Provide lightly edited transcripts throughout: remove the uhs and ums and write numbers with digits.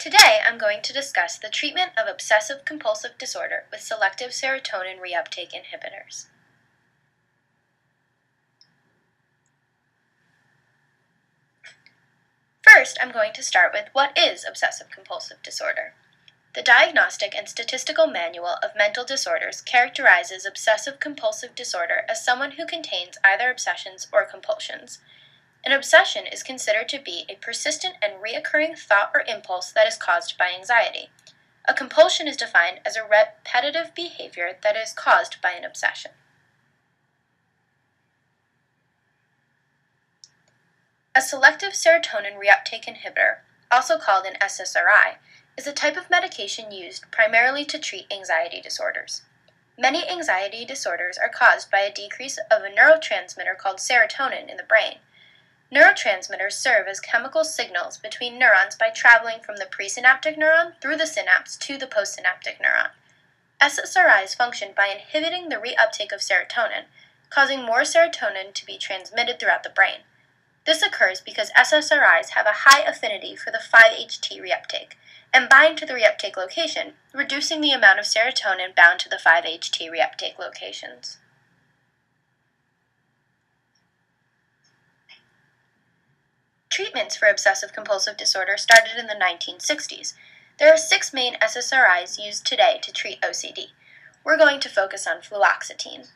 Today, I'm going to discuss the treatment of obsessive-compulsive disorder with selective serotonin reuptake inhibitors. First, I'm going to start with what is obsessive-compulsive disorder. The Diagnostic and Statistical Manual of Mental Disorders characterizes obsessive-compulsive disorder as someone who contains either obsessions or compulsions. An obsession is considered to be a persistent and reoccurring thought or impulse that is caused by anxiety. A compulsion is defined as a repetitive behavior that is caused by an obsession. A selective serotonin reuptake inhibitor, also called an SSRI, is a type of medication used primarily to treat anxiety disorders. Many anxiety disorders are caused by a decrease of a neurotransmitter called serotonin in the brain. Neurotransmitters serve as chemical signals between neurons by traveling from the presynaptic neuron through the synapse to the postsynaptic neuron. SSRIs function by inhibiting the reuptake of serotonin, causing more serotonin to be transmitted throughout the brain. This occurs because SSRIs have a high affinity for the 5-HT reuptake and bind to the reuptake location, reducing the amount of serotonin bound to the 5-HT reuptake locations. Treatments for obsessive-compulsive disorder started in the 1960s. There are 6 main SSRIs used today to treat OCD. We're going to focus on fluoxetine.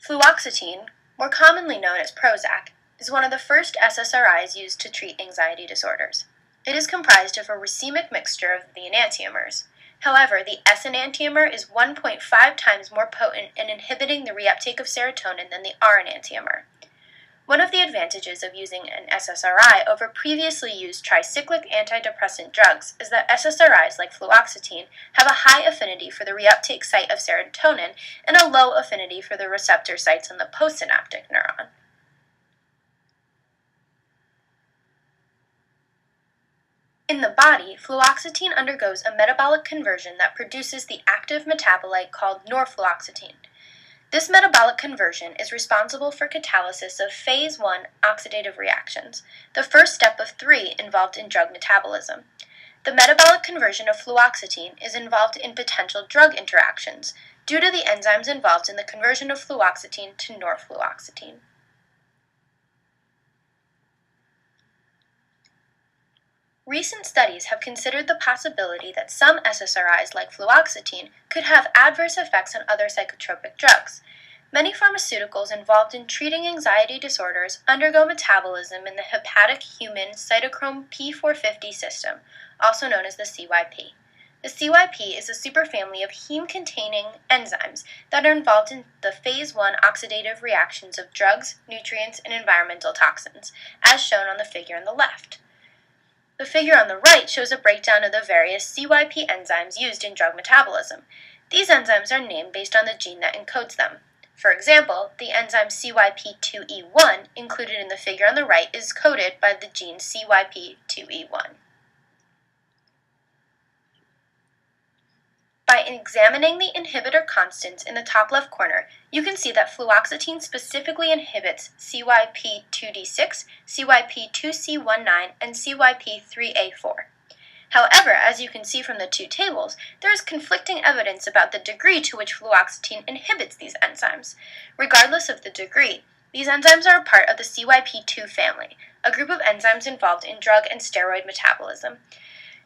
Fluoxetine, more commonly known as Prozac, is one of the first SSRIs used to treat anxiety disorders. It is comprised of a racemic mixture of the enantiomers. However, the S enantiomer is 1.5 times more potent in inhibiting the reuptake of serotonin than the R enantiomer. One of the advantages of using an SSRI over previously used tricyclic antidepressant drugs is that SSRIs like fluoxetine have a high affinity for the reuptake site of serotonin and a low affinity for the receptor sites on the postsynaptic neuron. In the body, fluoxetine undergoes a metabolic conversion that produces the active metabolite called norfluoxetine. This metabolic conversion is responsible for catalysis of phase 1 oxidative reactions, the first step of 3 involved in drug metabolism. The metabolic conversion of fluoxetine is involved in potential drug interactions due to the enzymes involved in the conversion of fluoxetine to norfluoxetine. Recent studies have considered the possibility that some SSRIs like fluoxetine could have adverse effects on other psychotropic drugs. Many pharmaceuticals involved in treating anxiety disorders undergo metabolism in the hepatic human cytochrome P450 system, also known as the CYP. The CYP is a superfamily of heme-containing enzymes that are involved in the phase 1 oxidative reactions of drugs, nutrients, and environmental toxins, as shown on the figure on the left. The figure on the right shows a breakdown of the various CYP enzymes used in drug metabolism. These enzymes are named based on the gene that encodes them. For example, the enzyme CYP2E1 included in the figure on the right is coded by the gene CYP2E1. By examining the inhibitor constants in the top left corner, you can see that fluoxetine specifically inhibits CYP2D6, CYP2C19, and CYP3A4. However, as you can see from the 2 tables, there is conflicting evidence about the degree to which fluoxetine inhibits these enzymes. Regardless of the degree, these enzymes are a part of the CYP2 family, a group of enzymes involved in drug and steroid metabolism.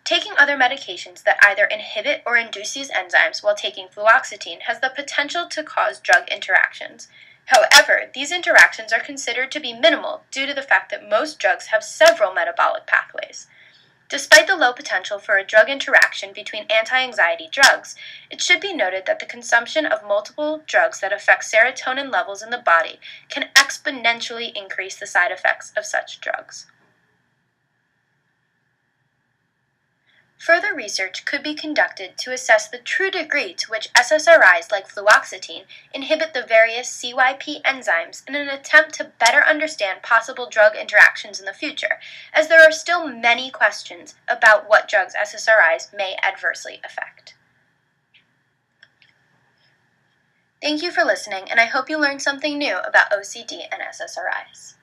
Taking other medications that either inhibit or induce these enzymes while taking fluoxetine has the potential to cause drug interactions. However, these interactions are considered to be minimal due to the fact that most drugs have several metabolic pathways. Despite the low potential for a drug interaction between anti-anxiety drugs, it should be noted that the consumption of multiple drugs that affect serotonin levels in the body can exponentially increase the side effects of such drugs. Further research could be conducted to assess the true degree to which SSRIs like fluoxetine inhibit the various CYP enzymes in an attempt to better understand possible drug interactions in the future, as there are still many questions about what drugs SSRIs may adversely affect. Thank you for listening, and I hope you learned something new about OCD and SSRIs.